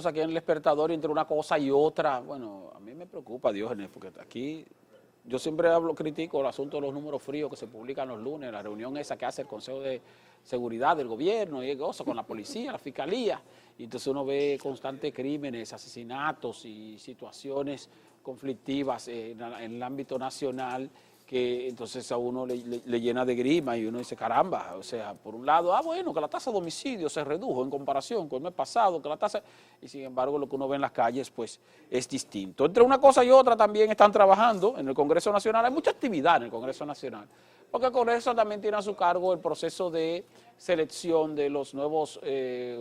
Aquí en el despertador entre una cosa y otra, bueno, a mí me preocupa, Diógenes, porque aquí yo siempre critico el asunto de los números fríos que se publican los lunes, la reunión esa que hace el Consejo de Seguridad del Gobierno y el gozo con la policía, la fiscalía, y entonces uno ve constantes crímenes, asesinatos y situaciones conflictivas en el ámbito nacional, que entonces a uno le llena de grima y uno dice, caramba, o sea, por un lado, bueno, que la tasa de homicidios se redujo en comparación con el mes pasado, que la tasa, y sin embargo lo que uno ve en las calles, pues, es distinto. Entre una cosa y otra también están trabajando en el Congreso Nacional, hay mucha actividad en el Congreso Nacional, porque el Congreso también tiene a su cargo el proceso de selección de los nuevos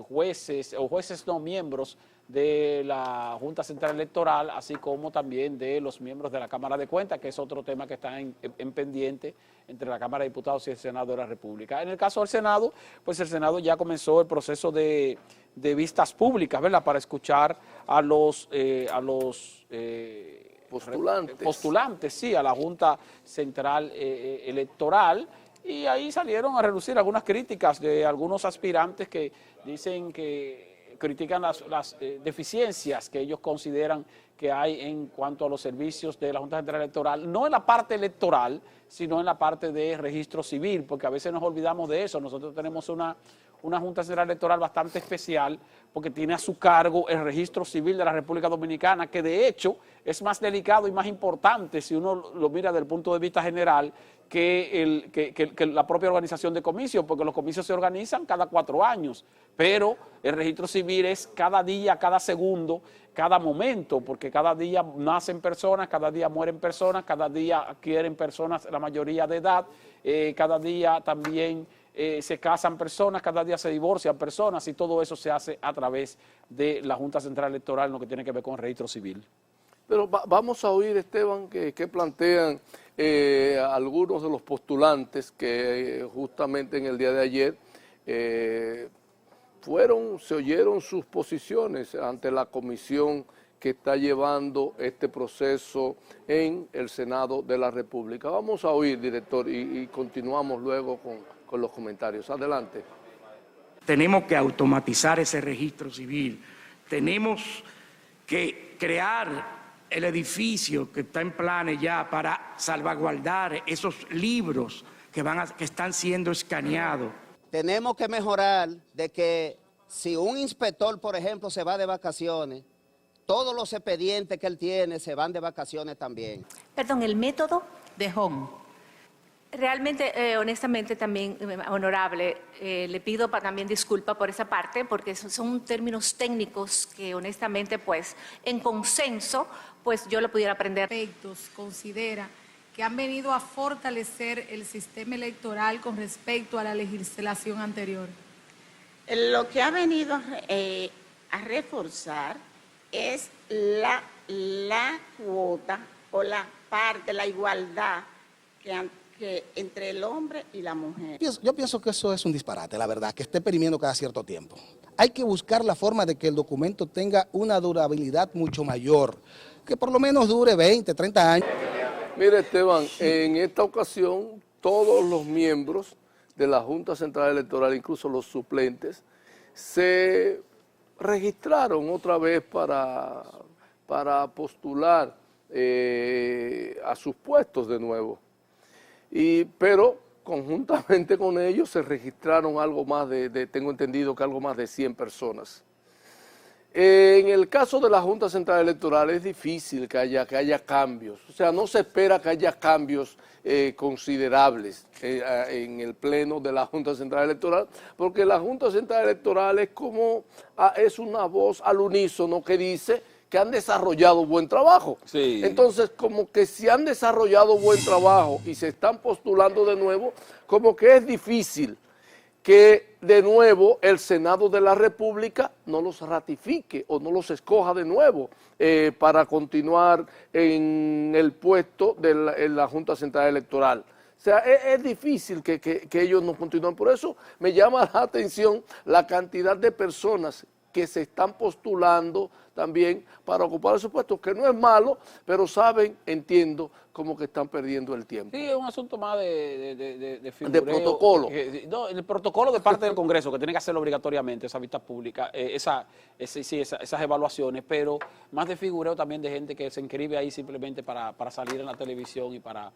jueces, o jueces no miembros, de la Junta Central Electoral, así como también de los miembros de la Cámara de Cuentas, que es otro tema que está en pendiente entre la Cámara de Diputados y el Senado de la República. En el caso del Senado, pues el Senado ya comenzó el proceso de vistas públicas, ¿verdad?, para escuchar a los postulantes, sí, a la Junta Central Electoral, y ahí salieron a relucir algunas críticas de algunos aspirantes que dicen que critican las deficiencias que ellos consideran que hay en cuanto a los servicios de la Junta Central Electoral, no en la parte electoral, sino en la parte de registro civil, porque a veces nos olvidamos de eso. Nosotros tenemos una Junta Central Electoral bastante especial, porque tiene a su cargo el registro civil de la República Dominicana, que de hecho es más delicado y más importante, si uno lo mira desde el punto de vista general, que la propia organización de comicios, porque los comicios se organizan cada 4 años, pero el registro civil es cada día, cada segundo, cada momento, porque cada día nacen personas, cada día mueren personas, cada día adquieren personas la mayoría de edad, cada día también se casan personas, cada día se divorcian personas, y todo eso se hace a través de la Junta Central Electoral en lo que tiene que ver con el registro civil. Pero vamos a oír, Esteban, que plantean algunos de los postulantes que justamente en el día de ayer se oyeron sus posiciones ante la comisión que está llevando este proceso en el Senado de la República. Vamos a oír, director, y continuamos luego con los comentarios. Adelante. Tenemos que automatizar ese registro civil, tenemos que crear el edificio que está en planes ya para salvaguardar esos libros que están siendo escaneados. Tenemos que mejorar de que si un inspector, por ejemplo, se va de vacaciones, todos los expedientes que él tiene se van de vacaciones también. Perdón, el método de home. Realmente, honestamente, también, honorable, le pido también disculpa por esa parte, porque son términos técnicos que, honestamente, pues, en consenso, pues, yo lo pudiera aprender. Considera que han venido a fortalecer el sistema electoral con respecto a la legislación anterior. Lo que ha venido a reforzar es la cuota o la parte, la igualdad que entre el hombre y la mujer. Yo pienso que eso es un disparate, la verdad, que esté perimiendo cada cierto tiempo. Hay que buscar la forma de que el documento tenga una durabilidad mucho mayor, que por lo menos dure 20, 30 años. Mire, Esteban, en esta ocasión todos los miembros de la Junta Central Electoral, incluso los suplentes, se registraron otra vez para postular a sus puestos de nuevo. Pero conjuntamente con ellos se registraron algo más tengo entendido que algo más de 100 personas. En el caso de la Junta Central Electoral es difícil que haya cambios, o sea, no se espera que haya cambios considerables en el pleno de la Junta Central Electoral, porque la Junta Central Electoral es una voz al unísono que dice que han desarrollado buen trabajo. Sí. Entonces, como que si han desarrollado buen trabajo y se están postulando de nuevo, como que es difícil que de nuevo el Senado de la República no los ratifique o no los escoja de nuevo para continuar en el puesto en la Junta Central Electoral. O sea, es difícil que ellos no continúen. Por eso me llama la atención la cantidad de personas que se están postulando también para ocupar esos puestos, que no es malo, pero saben, entiendo, como que están perdiendo el tiempo. Sí, es un asunto más de De protocolo. No, el protocolo de parte del Congreso, que tiene que hacerlo obligatoriamente, esa vista pública, esas evaluaciones, pero más de figureo también de gente que se inscribe ahí simplemente para salir en la televisión y para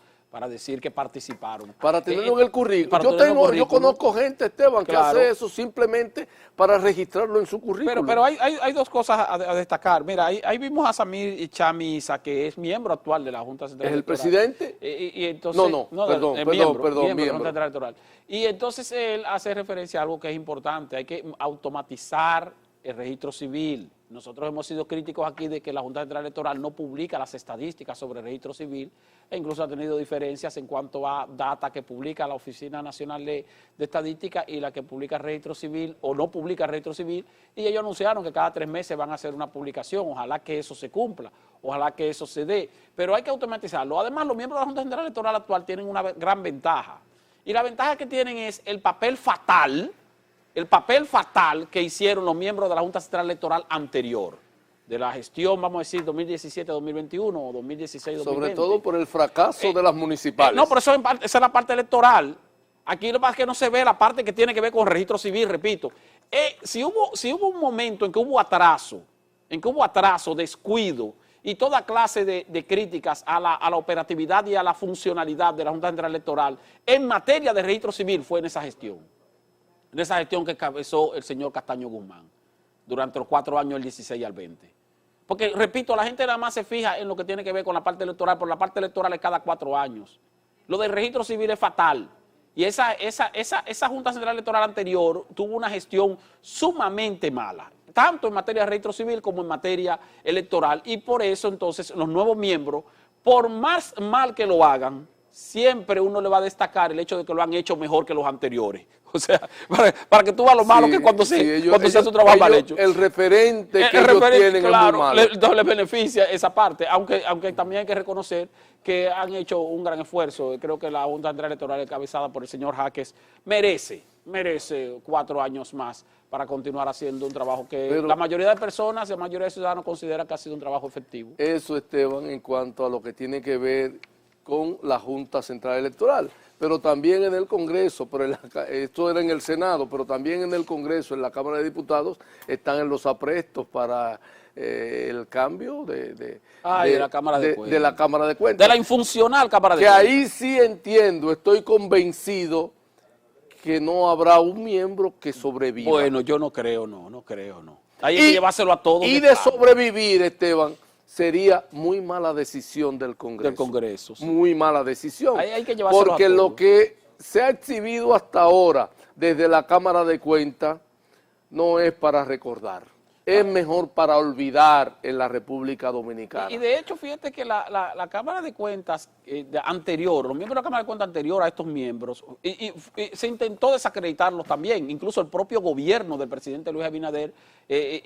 decir que participaron. Para tenerlo en el currículum. Yo conozco gente, Esteban, que claro, hace eso simplemente para registrarlo en su currículum. Pero hay dos cosas a destacar. Mira, ahí vimos a Samir Chamisa, que es miembro actual de la Junta Central Electoral. ¿Es el presidente? Y entonces, perdón. De la Junta Central Electoral. Y entonces él hace referencia a algo que es importante. Hay que automatizar el registro civil. Nosotros hemos sido críticos aquí de que la Junta Central Electoral no publica las estadísticas sobre el registro civil e incluso ha tenido diferencias en cuanto a data que publica la Oficina Nacional de Estadística y la que publica el registro civil o no publica el registro civil, y ellos anunciaron que cada 3 meses van a hacer una publicación. Ojalá que eso se cumpla, ojalá que eso se dé, pero hay que automatizarlo. Además, los miembros de la Junta Central Electoral actual tienen una gran ventaja, y la ventaja que tienen es el papel fatal que hicieron los miembros de la Junta Central Electoral anterior, de la gestión, vamos a decir, 2017-2021 o 2016-2020. Sobre todo por el fracaso de las municipales. No, pero esa es la parte electoral. Aquí lo que pasa es que no se ve la parte que tiene que ver con el registro civil, repito. Si hubo un momento en que hubo atraso, descuido y toda clase de críticas a la operatividad y a la funcionalidad de la Junta Central Electoral en materia de registro civil, fue en esa gestión. En esa gestión que encabezó el señor Castaño Guzmán durante los 4 años del 16 al 20. Porque, repito, la gente nada más se fija en lo que tiene que ver con la parte electoral, pero la parte electoral es cada 4 años. Lo del registro civil es fatal. Y esa Junta Central Electoral anterior tuvo una gestión sumamente mala, tanto en materia de registro civil como en materia electoral. Y por eso, entonces, los nuevos miembros, por más mal que lo hagan, siempre uno le va a destacar el hecho de que lo han hecho mejor que los anteriores. O sea, para que tú veas lo malo que cuando se hace un trabajo mal hecho. El referente que ellos tienen, claro, es muy malo. Entonces les beneficia esa parte, aunque también hay que reconocer que han hecho un gran esfuerzo. Creo que la Junta Central Electoral encabezada por el señor Jaques merece 4 años más para continuar haciendo un trabajo que la mayoría de personas, la mayoría de ciudadanos considera que ha sido un trabajo efectivo. Eso, Esteban, en cuanto a lo que tiene que ver con la Junta Central Electoral, pero también en el Congreso, esto era en el Senado, pero también en el Congreso, en la Cámara de Diputados, están en los aprestos para el cambio de la Cámara de Cuentas. De la Cámara de Cuentas. De la infuncional Cámara de Cuentas. Que ahí sí entiendo, estoy convencido que no habrá un miembro que sobreviva. Bueno, yo no creo. Hay que llevárselo a todos. Y de sobrevivir, Esteban, sería muy mala decisión del Congreso. Sí. Muy mala decisión. Hay que llevárselo porque a todos. lo que se ha exhibido hasta ahora desde la Cámara de Cuentas no es para recordar. Es mejor para olvidar en la República Dominicana. Y de hecho, fíjate que la Cámara de Cuentas anterior, los miembros de la Cámara de Cuentas anterior a estos miembros, y se intentó desacreditarlos también. Incluso el propio gobierno del presidente Luis Abinader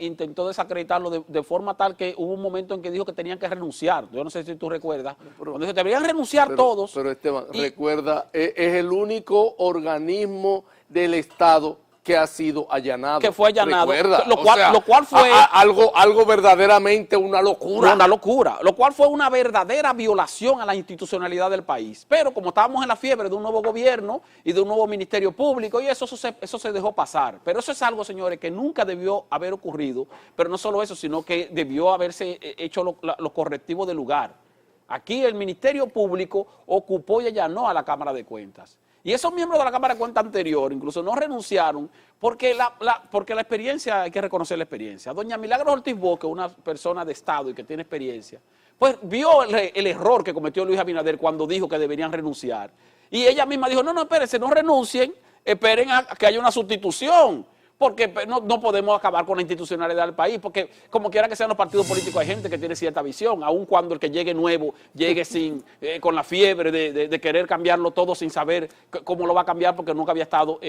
intentó desacreditarlo de forma tal que hubo un momento en que dijo que tenían que renunciar. Yo no sé si tú recuerdas. Cuando dijo, deberían renunciar todos. Pero Esteban, recuerda, es el único organismo del Estado que ha sido allanado. Que fue allanado. Recuerda, lo cual fue algo verdaderamente una locura. Una locura. Lo cual fue una verdadera violación a la institucionalidad del país. Pero como estábamos en la fiebre de un nuevo gobierno y de un nuevo ministerio público, y eso se dejó pasar. Pero eso es algo, señores, que nunca debió haber ocurrido. Pero no solo eso, sino que debió haberse hecho los correctivos del lugar. Aquí el Ministerio Público ocupó y allanó a la Cámara de Cuentas. Y esos miembros de la Cámara de Cuentas anterior incluso no renunciaron porque la experiencia, hay que reconocer la experiencia. Doña Milagros Ortiz Boque, una persona de Estado y que tiene experiencia, pues vio el error que cometió Luis Abinader cuando dijo que deberían renunciar. Y ella misma dijo, no, espérense, no renuncien, esperen a que haya una sustitución. Porque no podemos acabar con la institucionalidad del país, porque como quiera que sean los partidos políticos hay gente que tiene cierta visión, aun cuando el que llegue nuevo llegue con la fiebre de querer cambiarlo todo sin saber cómo lo va a cambiar, porque nunca había estado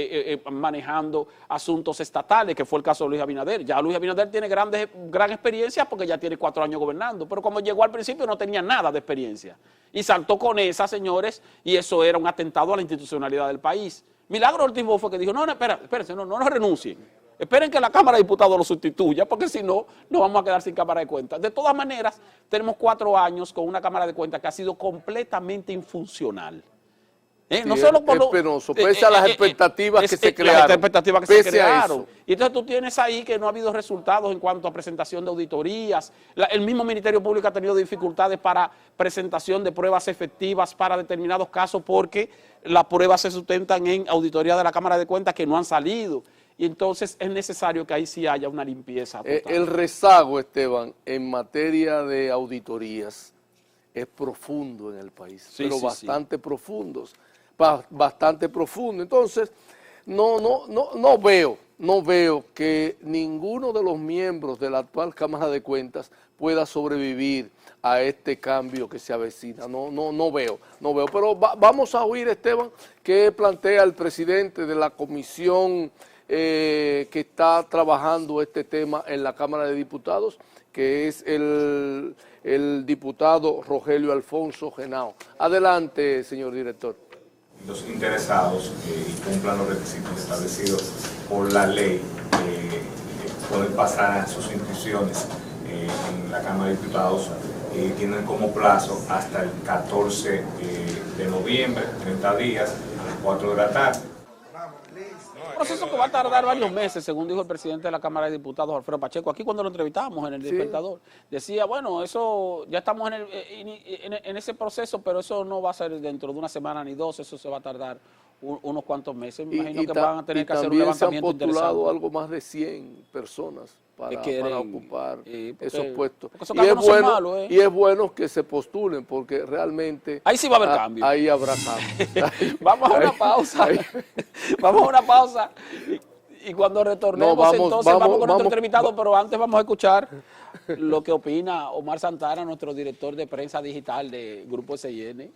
manejando asuntos estatales, que fue el caso de Luis Abinader. Ya Luis Abinader tiene gran experiencia porque ya tiene 4 años gobernando, pero cuando llegó al principio no tenía nada de experiencia. Y saltó con esa, señores, y eso era un atentado a la institucionalidad del país. Milagro Ortiz Boque fue que dijo, no, espérense, no renuncien, Esperen que la Cámara de Diputados lo sustituya, porque si no, nos vamos a quedar sin Cámara de Cuentas. De todas maneras, tenemos 4 años con una Cámara de Cuentas que ha sido completamente infuncional. No solo por penoso, pese a las expectativas que se crearon. Las expectativas que se crearon. Eso. Y entonces tú tienes ahí que no ha habido resultados en cuanto a presentación de auditorías. El mismo Ministerio Público ha tenido dificultades para presentación de pruebas efectivas para determinados casos porque las pruebas se sustentan en auditoría de la Cámara de Cuentas que no han salido. Y entonces es necesario que ahí sí haya una limpieza total. El rezago, Esteban, en materia de auditorías es profundo en el país, pero bastante profundo. Entonces, no veo que ninguno de los miembros de la actual Cámara de Cuentas pueda sobrevivir a este cambio que se avecina. No veo. Pero vamos a oír, Esteban, qué plantea el presidente de la comisión que está trabajando este tema en la Cámara de Diputados, que es el diputado Rogelio Alfonso Henao. Adelante, señor director. Los interesados cumplan los requisitos establecidos por la ley, pueden pasar a sus inscripciones en la Cámara de Diputados. Tienen como plazo hasta el 14 de noviembre, 30 días, a las 4 de la tarde. Un proceso que va a tardar varios meses, según dijo el presidente de la Cámara de Diputados, Alfredo Pacheco. Aquí cuando lo entrevistamos en el Despertador, decía, bueno, eso ya estamos en ese proceso, pero eso no va a ser dentro de una semana ni 2, eso se va a tardar unos cuantos meses. Me imagino que van a tener que hacer un levantamiento interesante. Se han postulado algo más de 100 personas para ocupar esos puestos. Y es bueno que se postulen, porque realmente... Ahí sí va a haber cambio. Ahí habrá cambio. Vamos a una pausa. Vamos a una pausa. Y cuando retornemos, vamos con nuestro entrevistado, pero antes vamos a escuchar lo que opina Omar Santana, nuestro director de prensa digital de Grupo SIN.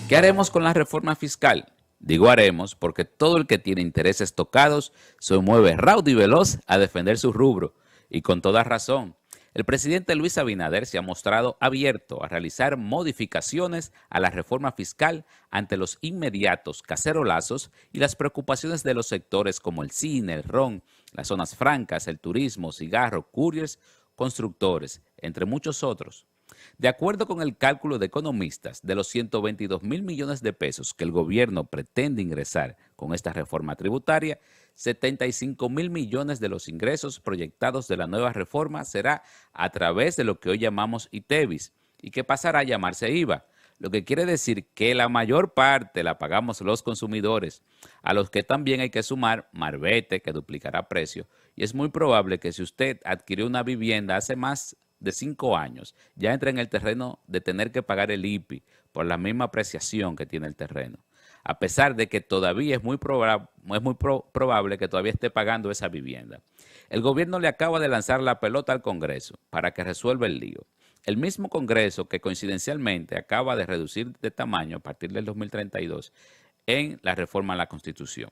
¿Qué haremos con la reforma fiscal? Digo haremos porque todo el que tiene intereses tocados se mueve raudo y veloz a defender su rubro. Y con toda razón, el presidente Luis Abinader se ha mostrado abierto a realizar modificaciones a la reforma fiscal ante los inmediatos cacerolazos y las preocupaciones de los sectores como el cine, el ron, las zonas francas, el turismo, cigarro, couriers, constructores, entre muchos otros. De acuerdo con el cálculo de economistas, de los 122.000 millones de pesos que el gobierno pretende ingresar con esta reforma tributaria, 75.000 millones de los ingresos proyectados de la nueva reforma será a través de lo que hoy llamamos ITEVIS y que pasará a llamarse IVA, lo que quiere decir que la mayor parte la pagamos los consumidores, a los que también hay que sumar marbete, que duplicará precio, y es muy probable que si usted adquirió una vivienda hace más de 5 años, ya entra en el terreno de tener que pagar el IPI por la misma apreciación que tiene el terreno, a pesar de que todavía es muy probable que todavía esté pagando esa vivienda. El gobierno le acaba de lanzar la pelota al Congreso para que resuelva el lío. El mismo Congreso que coincidencialmente acaba de reducir de tamaño a partir del 2032 en la reforma a la Constitución.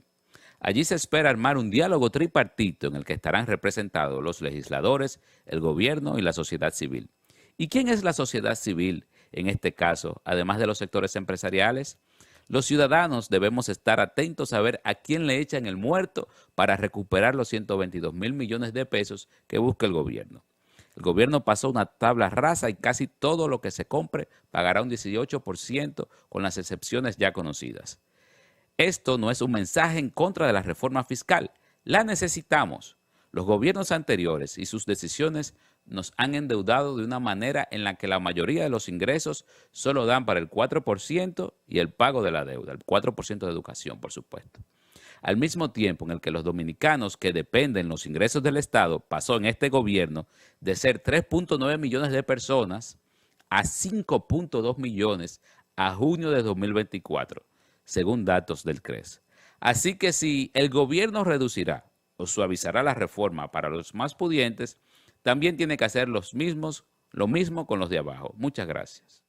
Allí se espera armar un diálogo tripartito en el que estarán representados los legisladores, el gobierno y la sociedad civil. ¿Y quién es la sociedad civil en este caso, además de los sectores empresariales? Los ciudadanos debemos estar atentos a ver a quién le echan el muerto para recuperar los 122.000 millones de pesos que busca el gobierno. El gobierno pasó una tabla rasa y casi todo lo que se compre pagará un 18% con las excepciones ya conocidas. Esto no es un mensaje en contra de la reforma fiscal, la necesitamos. Los gobiernos anteriores y sus decisiones nos han endeudado de una manera en la que la mayoría de los ingresos solo dan para el 4% y el pago de la deuda, el 4% de educación, por supuesto. Al mismo tiempo en el que los dominicanos que dependen los ingresos del Estado pasó en este gobierno de ser 3.9 millones de personas a 5.2 millones a junio de 2024. Según datos del CRES. Así que si el gobierno reducirá o suavizará la reforma para los más pudientes, también tiene que hacer lo mismo con los de abajo. Muchas gracias.